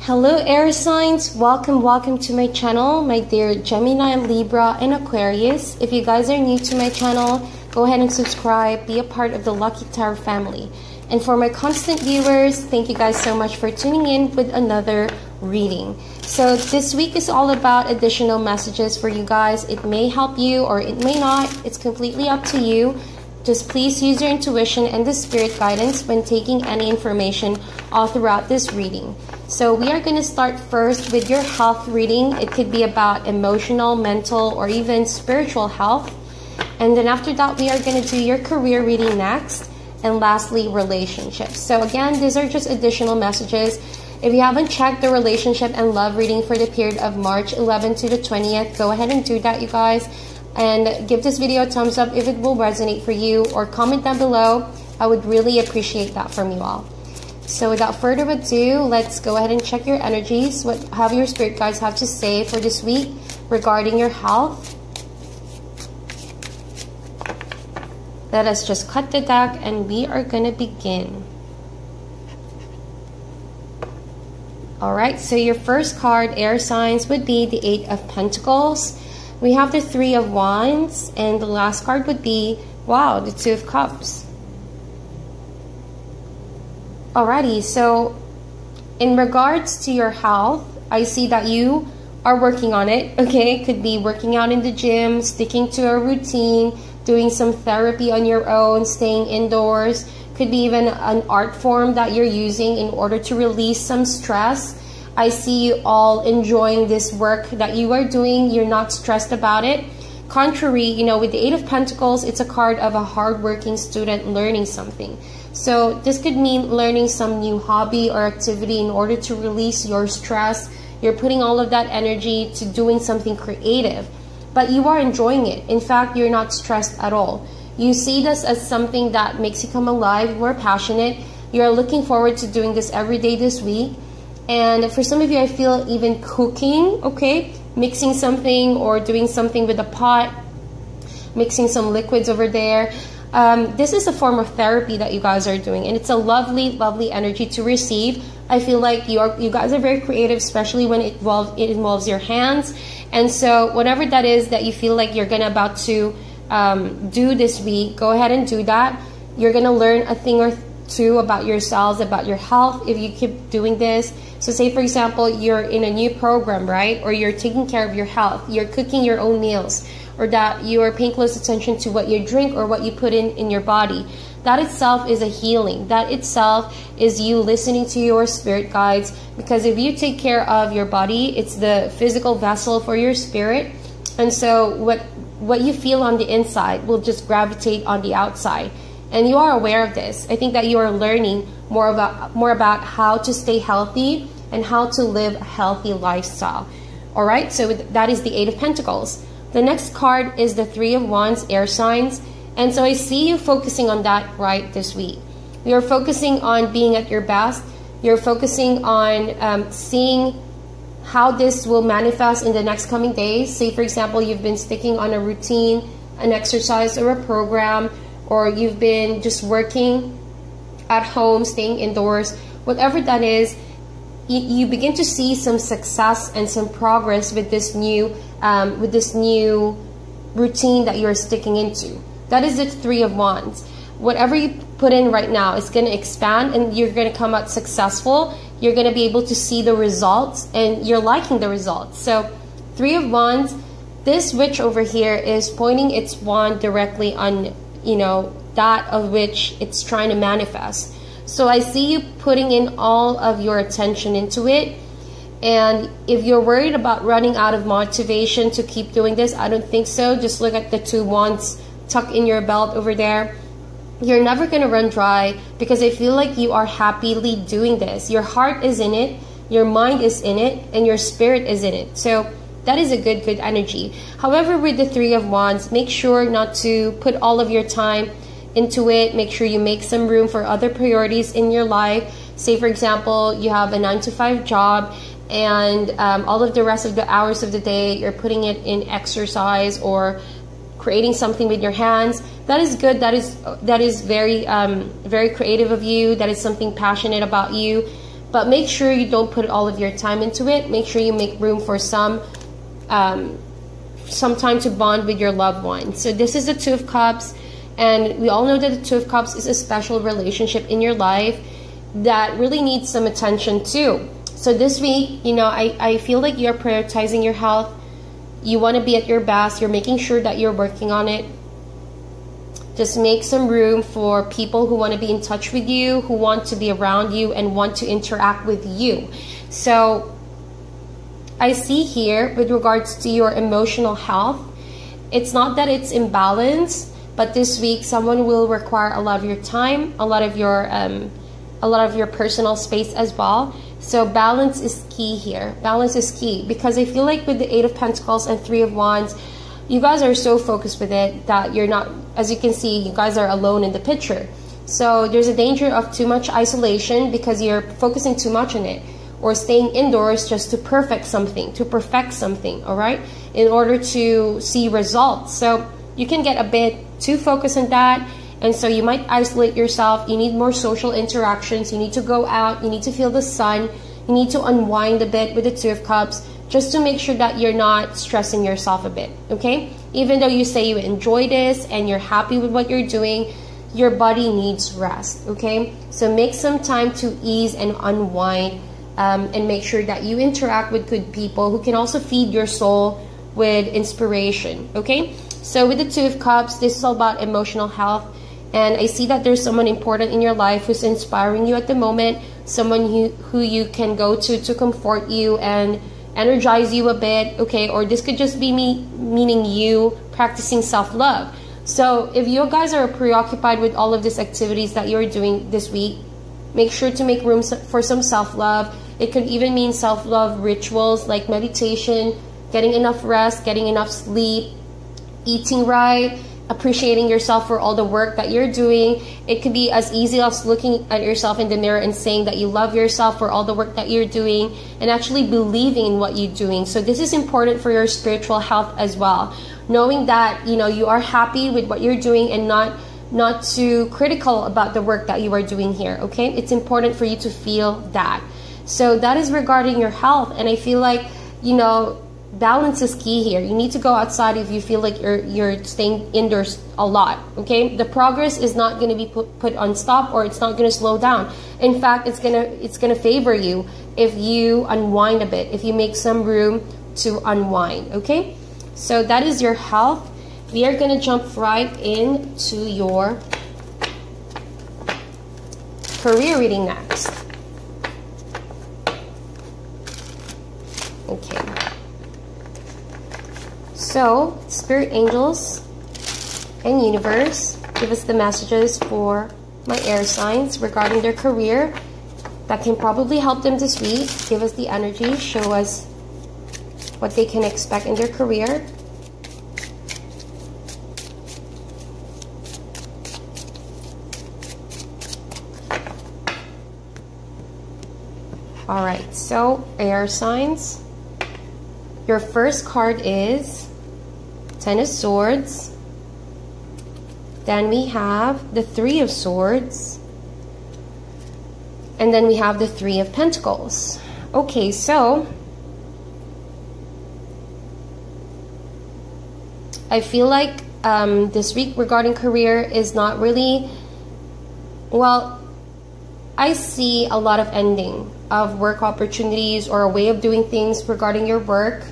Hello air signs, welcome to my channel, my dear Gemini, Libra, and Aquarius. If you guys are new to my channel, go ahead and subscribe, be a part of the Lucky Tarot family. And for my constant viewers, thank you guys so much for tuning in with another reading. So this week is all about additional messages for you guys. It may help you or it may not, it's completely up to you. Just please use your intuition and the spirit guidance when taking any information all throughout this reading. So we are going to start first with your health reading. It could be about emotional, mental, or even spiritual health. And then after that, we are going to do your career reading next. And lastly, relationships. So again, these are just additional messages. If you haven't checked the relationship and love reading for the period of March 11th to the 20th, go ahead and do that, you guys. And give this video a thumbs up if it will resonate for you, or comment down below. I would really appreciate that from you all. So without further ado, let's go ahead and check your energies. What have your spirit guides have to say for this week regarding your health? Let us just cut the deck and we are going to begin. Alright, so your first card, air signs, would be the Eight of Pentacles. We have the Three of Wands, and the last card would be, wow, the Two of Cups. Alrighty, so in regards to your health, I see that you are working on it, okay? Could be working out in the gym, sticking to a routine, doing some therapy on your own, staying indoors. Could be even an art form that you're using in order to release some stress. I see you all enjoying this work that you are doing. You're not stressed about it. Contrary, you know, with the Eight of Pentacles, it's a card of a hardworking student learning something. So this could mean learning some new hobby or activity in order to release your stress. You're putting all of that energy to doing something creative, but you are enjoying it. In fact, you're not stressed at all. You see this as something that makes you come alive. You're passionate. You're looking forward to doing this every day this week. And for some of you, I feel even cooking, okay? Mixing something or doing something with a pot, mixing some liquids over there. This is a form of therapy that you guys are doing, and it's a lovely, lovely energy to receive. I feel like you guys are very creative, especially when it involves your hands. And so whatever that is that you feel like you're about to do this week, go ahead and do that. You're gonna learn a thing or two about yourselves, about your health, if you keep doing this. So say for example, you're in a new program, right? Or you're taking care of your health, you're cooking your own meals, or that you are paying close attention to what you drink or what you put in your body. That itself is a healing. That itself is you listening to your spirit guides, because if you take care of your body, it's the physical vessel for your spirit. And so what you feel on the inside will just gravitate on the outside. And you are aware of this. I think that you are learning more about how to stay healthy and how to live a healthy lifestyle. All right, so that is the Eight of Pentacles. The next card is the Three of Wands, air signs. And so I see you focusing on that right this week. You're focusing on being at your best. You're focusing on seeing how this will manifest in the next coming days. Say, for example, you've been sticking on a routine, an exercise, or a program, or you've been just working at home, staying indoors, whatever that is, you begin to see some success and some progress with this new routine that you're sticking into. That is the Three of Wands. Whatever you put in right now is going to expand, and you're going to come out successful. You're going to be able to see the results, and you're liking the results. So Three of Wands, this witch over here is pointing its wand directly on, you know, that of which it's trying to manifest. So I see you putting in all of your attention into it. And if you're worried about running out of motivation to keep doing this, I don't think so. Just look at the two wands tucked in your belt over there. You're never going to run dry, because I feel like you are happily doing this. Your heart is in it, your mind is in it, and your spirit is in it. So that is a good energy. However, with the Three of Wands, make sure not to put all of your time into it. Make sure you make some room for other priorities in your life. Say, for example, you have a 9-to-5 job, and all of the rest of the hours of the day, you're putting it in exercise or creating something with your hands. That is good. That is very, very creative of you. That is something passionate about you. but make sure you don't put all of your time into it. Make sure you make room for some time to bond with your loved one. So this is the Two of Cups, and we all know that the Two of Cups is a special relationship in your life that really needs some attention too. So this week, you know, I feel like you're prioritizing your health. You want to be at your best. You're making sure that you're working on it. Just make some room for people who want to be in touch with you, who want to be around you and want to interact with you. So I see here with regards to your emotional health, it's not that it's imbalanced, but this week someone will require a lot of your time, a lot of your personal space as well. So balance is key here. Balance is key, because I feel like with the Eight of Pentacles and Three of Wands, you guys are so focused with it that you're not, as you can see, you guys are alone in the picture. So there's a danger of too much isolation because you're focusing too much on it, or staying indoors just to perfect something, all right, in order to see results. So you can get a bit too focused on that, and so you might isolate yourself. You need more social interactions. You need to go out. You need to feel the sun. You need to unwind a bit with the Two of Cups, just to make sure that you're not stressing yourself a bit, okay? Even though you say you enjoy this and you're happy with what you're doing, your body needs rest, okay? So make some time to ease and unwind, and make sure that you interact with good people who can also feed your soul with inspiration, okay? So with the Two of Cups, this is all about emotional health, and I see that there's someone important in your life who's inspiring you at the moment, someone who you can go to comfort you and energize you a bit, okay? Or this could just be meaning you practicing self-love. So if you guys are preoccupied with all of these activities that you're doing this week, make sure to make room for some self-love. It could even mean self-love rituals like meditation, getting enough rest, getting enough sleep, eating right, appreciating yourself for all the work that you're doing. It could be as easy as looking at yourself in the mirror and saying that you love yourself for all the work that you're doing, and actually believing in what you're doing. So this is important for your spiritual health as well. Knowing that, you know, you are happy with what you're doing and not too critical about the work that you are doing here, okay? It's important for you to feel that. So that is regarding your health, and I feel like, you know, balance is key here. You need to go outside if you feel like you're staying indoors a lot, okay? The progress is not going to be put on stop, or it's not going to slow down. In fact, it's gonna favor you if you unwind a bit, if you make some room to unwind, okay? So that is your health. We are going to jump right into your career reading next. Okay. So, Spirit Angels and Universe, give us the messages for my air signs regarding their career that can probably help them this week. Give us the energy, show us what they can expect in their career. Alright, so air signs. Your first card is Ten of Swords. Then we have the Three of Swords. And then we have the Three of Pentacles. Okay, so I feel like this week regarding career is not really, well, I see a lot of ending of work opportunities or a way of doing things regarding your work,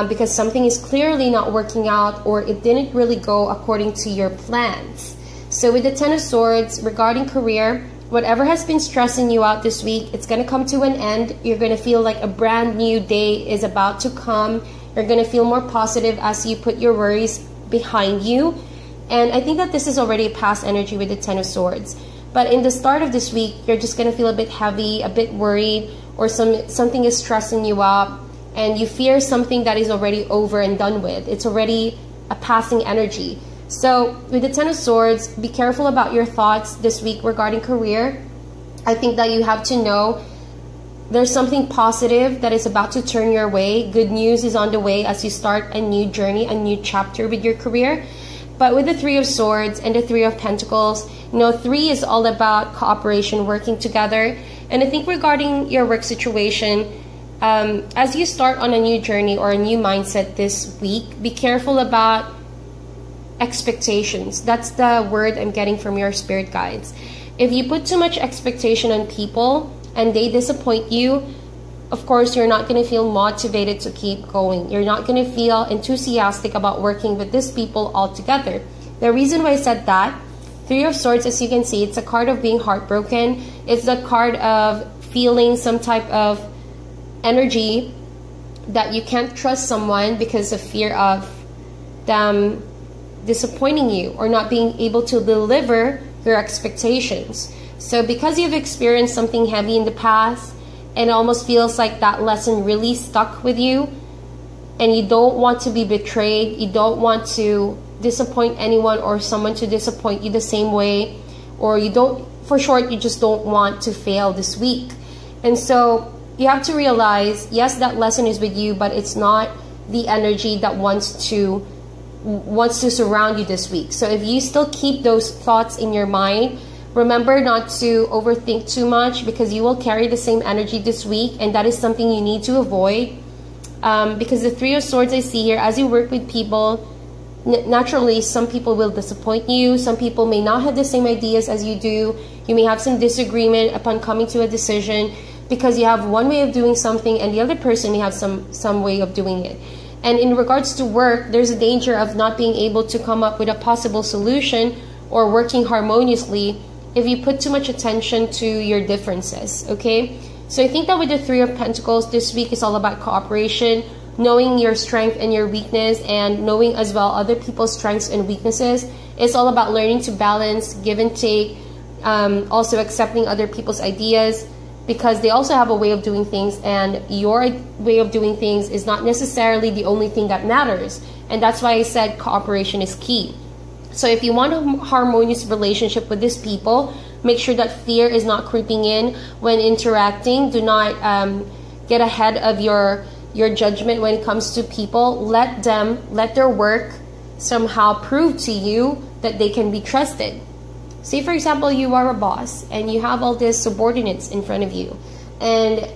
because something is clearly not working out, or it didn't really go according to your plans. So with the Ten of Swords regarding career, whatever has been stressing you out this week, it's going to come to an end. You're going to feel like a brand new day is about to come. You're going to feel more positive as you put your worries behind you. And I think that this is already a past energy with the Ten of Swords. But in the start of this week, you're just going to feel a bit heavy, a bit worried, or something is stressing you up, and you fear something that is already over and done with. It's already a passing energy. So with the Ten of Swords, be careful about your thoughts this week regarding career. I think that you have to know there's something positive that is about to turn your way. Good news is on the way as you start a new journey, a new chapter with your career. But with the Three of Swords and the Three of Pentacles, you know, three is all about cooperation, working together. And I think regarding your work situation, as you start on a new journey or a new mindset this week, be careful about expectations. That's the word I'm getting from your spirit guides. If you put too much expectation on people and they disappoint you, of course, you're not going to feel motivated to keep going. You're not going to feel enthusiastic about working with these people altogether. The reason why I said that, Three of Swords, as you can see, it's a card of being heartbroken. It's the card of feeling some type of energy that you can't trust someone because of fear of them disappointing you or not being able to deliver your expectations. So because you've experienced something heavy in the past and it almost feels like that lesson really stuck with you, and you don't want to be betrayed, you don't want to disappoint anyone or someone to disappoint you the same way, or you don't, for short, you just don't want to fail this week. And so you have to realize, yes, that lesson is with you, but it's not the energy that wants to surround you this week. So if you still keep those thoughts in your mind, remember not to overthink too much, because you will carry the same energy this week, and that is something you need to avoid. Because the Three of Swords I see here, as you work with people, naturally some people will disappoint you. Some people may not have the same ideas as you do. You may have some disagreement upon coming to a decision because you have one way of doing something and the other person may have some way of doing it. And in regards to work, there's a danger of not being able to come up with a possible solution or working harmoniously if you put too much attention to your differences, okay? So I think that with the Three of Pentacles, this week is all about cooperation, knowing your strength and your weakness, and knowing as well other people's strengths and weaknesses. It's all about learning to balance, give and take, also accepting other people's ideas, because they also have a way of doing things, and your way of doing things is not necessarily the only thing that matters. And that's why I said cooperation is key. So if you want a harmonious relationship with these people, make sure that fear is not creeping in when interacting. Do not get ahead of your judgment when it comes to people. Let their work somehow prove to you that they can be trusted. Say, for example, you are a boss and you have all these subordinates in front of you, and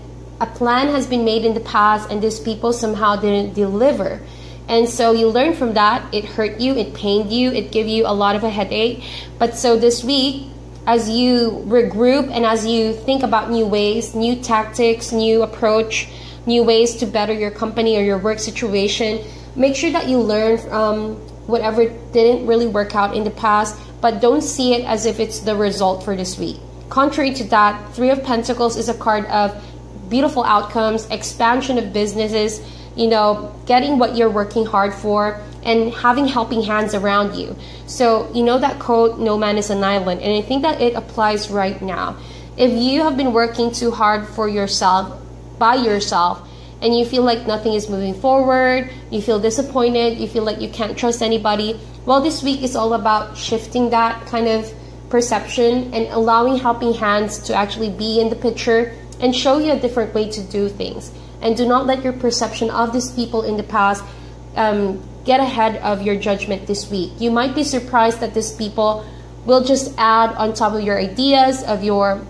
a plan has been made in the past and these people somehow didn't deliver. And so you learn from that. It hurt you, it pained you, it gave you a lot of a headache. But so this week, as you regroup and as you think about new ways, new tactics, new approach, new ways to better your company or your work situation, make sure that you learn from whatever didn't really work out in the past, but don't see it as if it's the result for this week. Contrary to that, Three of Pentacles is a card of beautiful outcomes, expansion of businesses, getting what you're working hard for, and having helping hands around you. So that quote, no man is an island, and I think that it applies right now. If you have been working too hard for yourself, by yourself, and you feel like nothing is moving forward, you feel disappointed, you feel like you can't trust anybody, well, this week is all about shifting that kind of perception and allowing helping hands to actually be in the picture and show you a different way to do things. And do not let your perception of these people in the past get ahead of your judgment this week. You might be surprised that these people will just add on top of your ideas, of your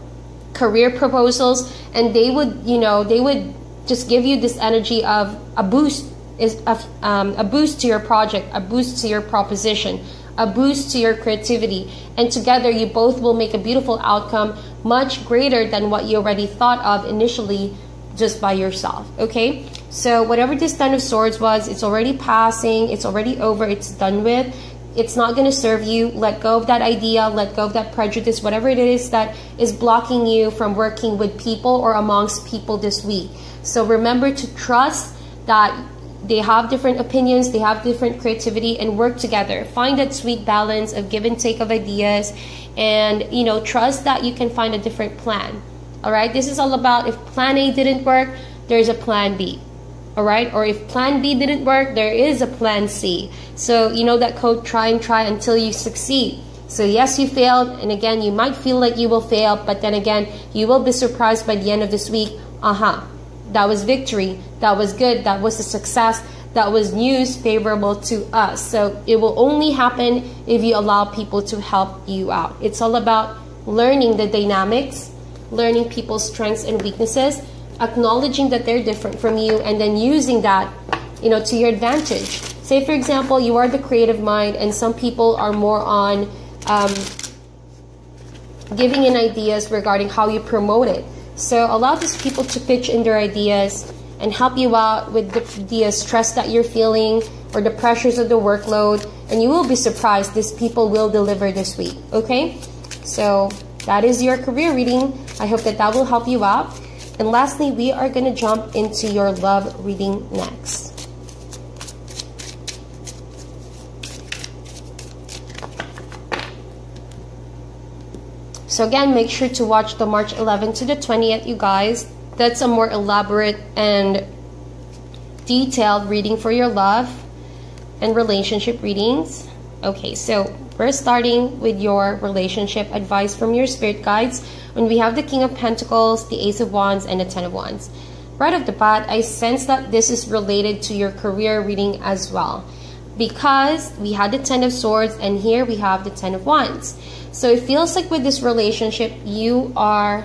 career proposals, and they would just give you this energy of a boost, a boost to your project, a boost to your proposition, a boost to your creativity, and together you both will make a beautiful outcome much greater than what you already thought of initially just by yourself. Okay, so whatever this Ten of Swords was, it's already passing, it's already over, it's done with. It's not going to serve you. Let go of that idea, let go of that prejudice, whatever it is that is blocking you from working with people or amongst people this week. So remember to trust that they have different opinions, they have different creativity, and work together. Find that sweet balance of give and take of ideas, and trust that you can find a different plan. All right, this is all about, if plan A didn't work, there's a plan B. All right, or if plan B didn't work, there is a plan C. So that quote, try and try until you succeed. So yes, you failed, and again, you might feel like you will fail, but then again, you will be surprised by the end of this week. That was victory, that was good, that was a success, that was news favorable to us. So it will only happen if you allow people to help you out. It's all about learning the dynamics, learning people's strengths and weaknesses, acknowledging that they're different from you, and then using that, you know, to your advantage. Say, for example, you are the creative mind, and some people are more on giving in ideas regarding how you promote it. So allow these people to pitch in their ideas and help you out with the stress that you're feeling or the pressures of the workload, and you will be surprised these people will deliver this week. Okay, so that is your career reading. I hope that that will help you out. And lastly, we are going to jump into your love reading next. So again, make sure to watch the March 11th to the 20th, you guys. That's a more elaborate and detailed reading for your love and relationship readings. Okay, so we're starting with your relationship advice from your spirit guides. When we have the King of Pentacles, the Ace of Wands, and the Ten of Wands. Right off the bat, I sense that this is related to your career reading as well, because we had the Ten of Swords and here we have the Ten of Wands. So it feels like with this relationship, you are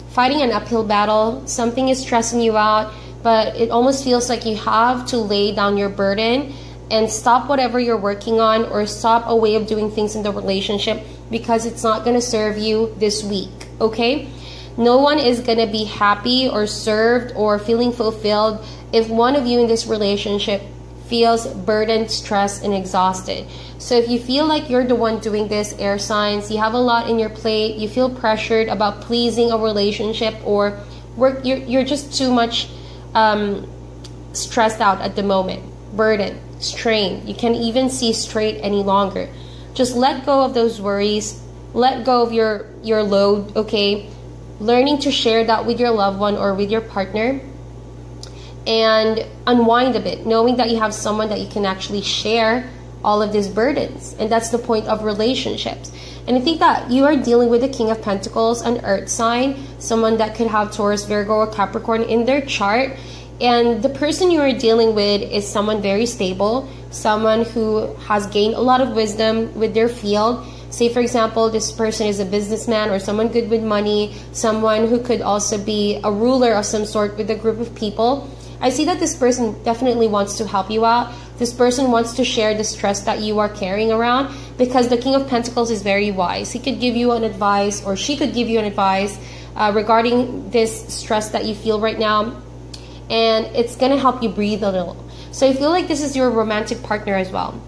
fighting an uphill battle. Something is stressing you out, but it almost feels like you have to lay down your burden and stop whatever you're working on, or stop a way of doing things in the relationship, because it's not going to serve you this week. Okay, no one is going to be happy or served or feeling fulfilled if one of you in this relationship feels burdened, stressed, and exhausted. So if you feel like you're the one doing this, air signs, you have a lot in your plate, you feel pressured about pleasing a relationship, or you're just too much stressed out at the moment, burdened, strained, you can't even see straight any longer. Just let go of those worries, let go of your load. Okay, learning to share that with your loved one or with your partner, and unwind a bit, knowing that you have someone that you can actually share all of these burdens. And that's the point of relationships. And I think that you are dealing with the King of Pentacles, an earth sign, someone that could have Taurus, Virgo, or Capricorn in their chart. And the person you are dealing with is someone very stable, someone who has gained a lot of wisdom with their field. Say, for example, this person is a businessman or someone good with money, someone who could also be a ruler of some sort with a group of people. I see that this person definitely wants to help you out. This person wants to share the stress that you are carrying around, because the King of Pentacles is very wise. He could give you an advice, or she could give you an advice regarding this stress that you feel right now, and it's going to help you breathe a little. So I feel like this is your romantic partner as well.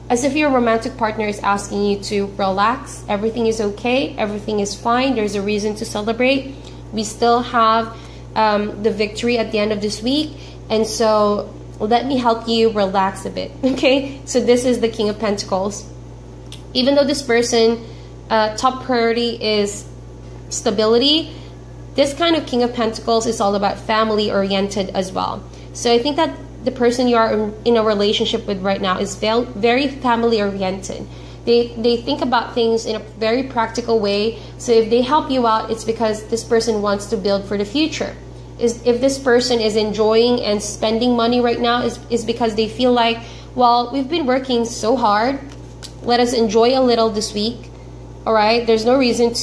As if your romantic partner is asking you to relax, everything is okay, everything is fine, there's a reason to celebrate. We still have the victory at the end of this week, and so let me help you relax a bit. Okay, so this is the King of Pentacles. Even though this person top priority is stability, this kind of King of Pentacles is all about family oriented as well. So I think that the person you are in a relationship with right now is very family oriented. They think about things in a very practical way. So if they help you out, it's because this person wants to build for the future. If this person is enjoying and spending money right now, is because they feel like, well, we've been working so hard, let us enjoy a little this week. All right, there's no reason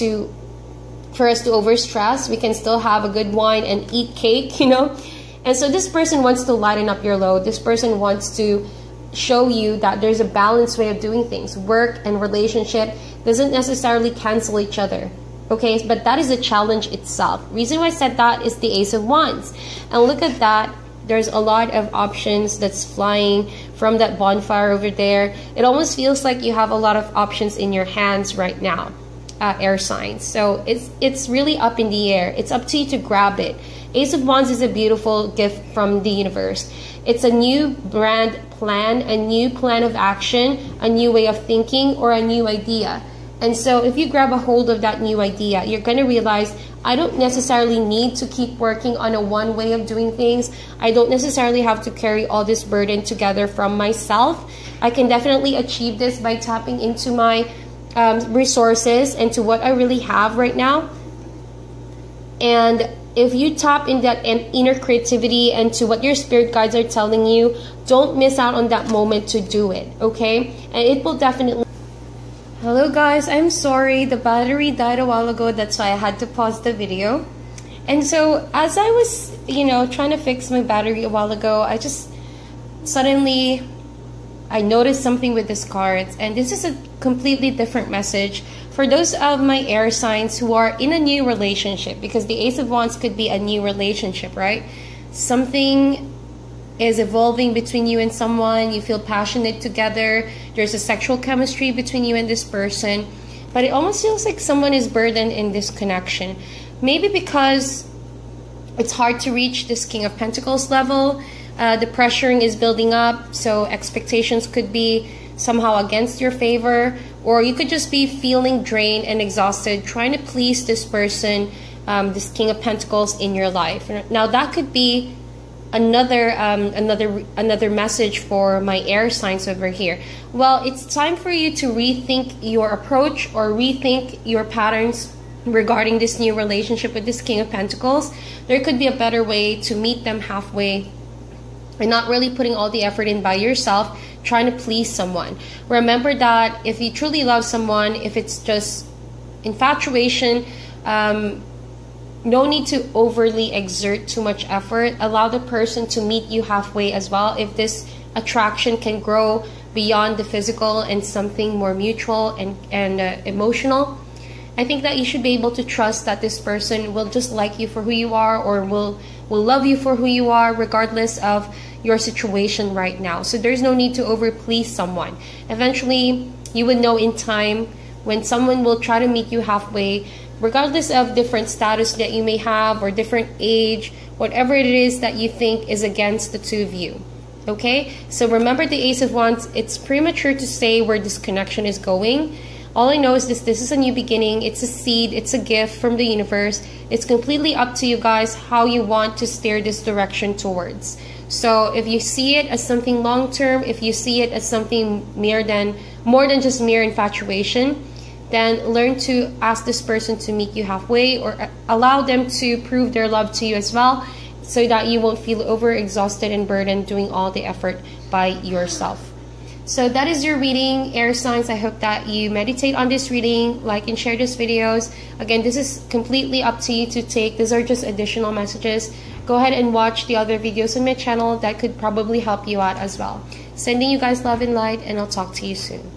for us to overstress. We can still have a good wine and eat cake, you know. And so this person wants to lighten up your load. This person wants to show you that there's a balanced way of doing things. Work and relationship doesn't necessarily cancel each other. Okay, but that is a challenge itself. Reason why I said that is the Ace of Wands. And look at that. There's a lot of options that's flying from that bonfire over there. It almost feels like you have a lot of options in your hands right now, air signs. So it's really up in the air. It's up to you to grab it. Ace of Wands is a beautiful gift from the universe. It's a new brand plan, a new plan of action, a new way of thinking, or a new idea. And so if you grab a hold of that new idea, you're going to realize, I don't necessarily need to keep working on a one way of doing things. I don't necessarily have to carry all this burden together from myself. I can definitely achieve this by tapping into my resources and to what I really have right now. And if you tap in that inner creativity and to what your spirit guides are telling you, don't miss out on that moment to do it, okay? And it will definitely Hello guys, I'm sorry, the battery died a while ago, that's why I had to pause the video. And so as I was, trying to fix my battery a while ago, I just suddenly I noticed something with this card, and this is a completely different message for those of my air signs who are in a new relationship, because the Ace of Wands could be a new relationship, right? Something is evolving between you and someone, you feel passionate together, there's a sexual chemistry between you and this person, but it almost feels like someone is burdened in this connection. Maybe because it's hard to reach this King of Pentacles level, the pressuring is building up, so expectations could be somehow against your favor, or you could just be feeling drained and exhausted trying to please this person, this King of Pentacles in your life. Now that could be another message for my air signs over here. Well, it's time for you to rethink your approach or rethink your patterns regarding this new relationship with this King of Pentacles. There could be a better way to meet them halfway and not really putting all the effort in by yourself trying to please someone. Remember that if you truly love someone, if it's just infatuation, no need to overly exert too much effort. Allow the person to meet you halfway as well. If this attraction can grow beyond the physical and something more mutual and emotional, I think that you should be able to trust that this person will just like you for who you are, or will love you for who you are regardless of your situation right now. So there's no need to over please someone. Eventually, you would know in time when someone will try to meet you halfway, regardless of different status that you may have or different age, whatever it is that you think is against the two of you. Okay, so remember the Ace of Wands, it's premature to say where this connection is going. All I know is this is a new beginning, it's a seed, it's a gift from the universe. It's completely up to you guys how you want to steer this direction towards. So if you see it as something long-term, if you see it as something more than just mere infatuation, then learn to ask this person to meet you halfway, or allow them to prove their love to you as well, so that you won't feel overexhausted and burdened doing all the effort by yourself. So that is your reading, air signs. I hope that you meditate on this reading, like and share these videos. Again, this is completely up to you to take. These are just additional messages. Go ahead and watch the other videos on my channel that could probably help you out as well. Sending you guys love and light, and I'll talk to you soon.